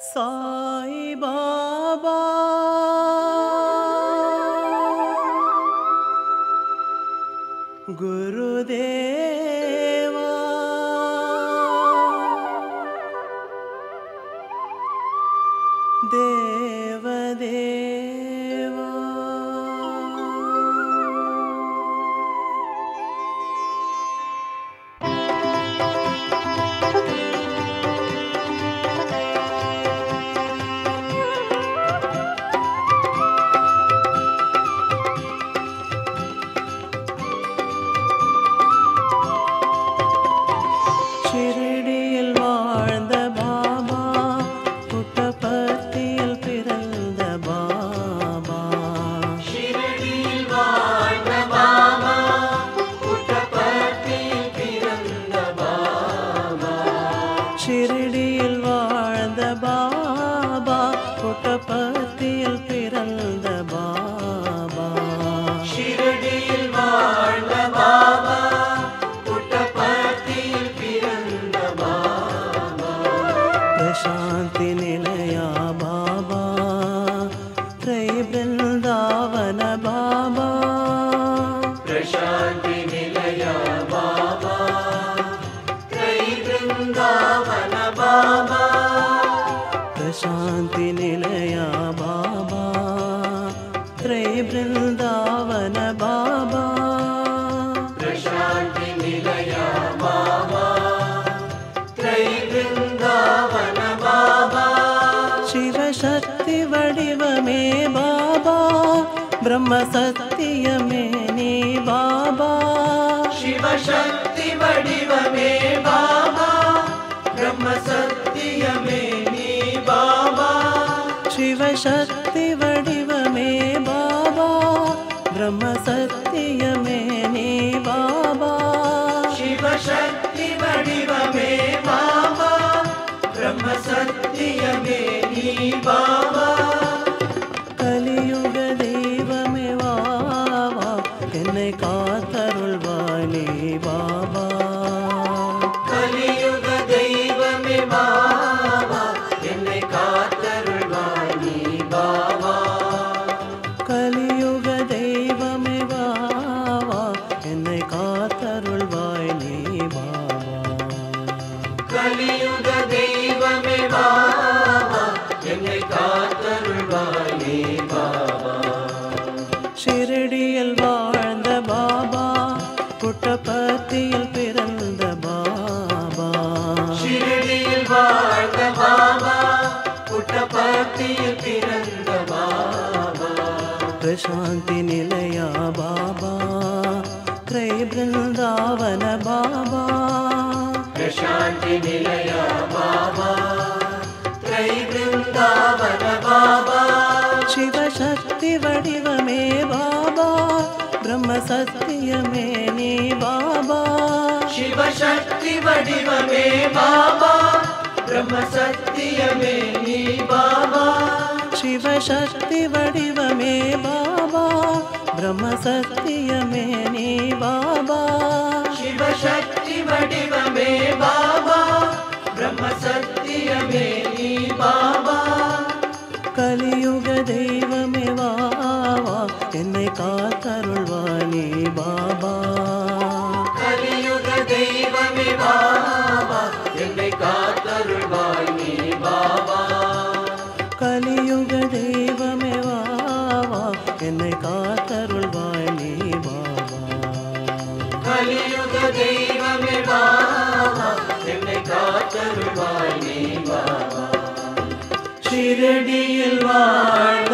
साई बाबा गुरुदेवा देवदेवा शिरडिயில் வாழ்ந்த பாபா புட்டபர்த்தியில் பிறந்த பாபா शिरडिயில் வாழ்ந்த பாபா புட்டபர்த்தியில் பிறந்த பாபா शिरडिயில் வாழ்ந்த பாபா புட்டபர்த்தியில் பிறந்த பாபா शिरडिயில் வாழ்ந்த பாபா शांति निलया बाबा त्रय वृंदावन बाबा प्रशांति निलया बाबा त्रय वृंदावन बाबा प्रशांति निलया बाबा त्रय वृंदावन बाबा प्रशांति निलया बाबा त्रय वृंदावन बाबा शिव शक्ति वडिवमे बाबा ब्रह्म सत्यमे नी बाबा शिव शक्ति वडिवमे बाबा ब्रह्म सत्यमे नी बाबा शिव शक्ति वडिवमे बाबा ब्रह्म सत्यमे नी बाबा शिव शक्ति वडिवमे बाबा ब्रह्म सत्यमे नी बाबा कलियुग देवमे वावा एन्नै कातरुள்வாய் நீ बाबा कलियुग देवमे बाबा एन्नै कातरुள்வாய் நீ बाबा कलियुग देवमे वावा एन्नै कातरुள்வாய் நீ बाबा कलियुग देवमे बाबा एन्नै कातरुள்வாய் நீ बाबा शिरडिயில் வாழ்ந்த பாபா புட்டபர்த்தியில் பிறந்த பாபா शिरडिயில் வாழ்ந்த பாபா புட்டபர்த்தியில் பிறந்த பாபா प्रशांति निलया बाबा त्रय वृंदावन बाबा प्रशांति निलया बाबा त्रय वृंदावन बाबा शिव शक्ति वडिवमे बाबा ब्रह्म सत्यमे नी बाबा शिव शक्ति वडिवमे बाबा ब्रह्म सत्यमे नी बाबा शिव शक्ति वडिवमे बाबा ब्रह्म सत्यमे नी बाबा शिव शक्ति वडिवमे बाबा ब्रह्म सत्यमे नी बाबा कलियुग देवमे वावा एन्नै कातरुள்வாய் நீ बाबा कलियुग देवमे बाबा एन्नै कातरुள்வாய் நீ बाबा कलियुग देवमे वावा एन्नै कातरुள்வாய் நீ बाबा कलियुग देवमे बाबा एन्नै कातरुள்வாய் நீ बाबा शिरडिயில் வாழ்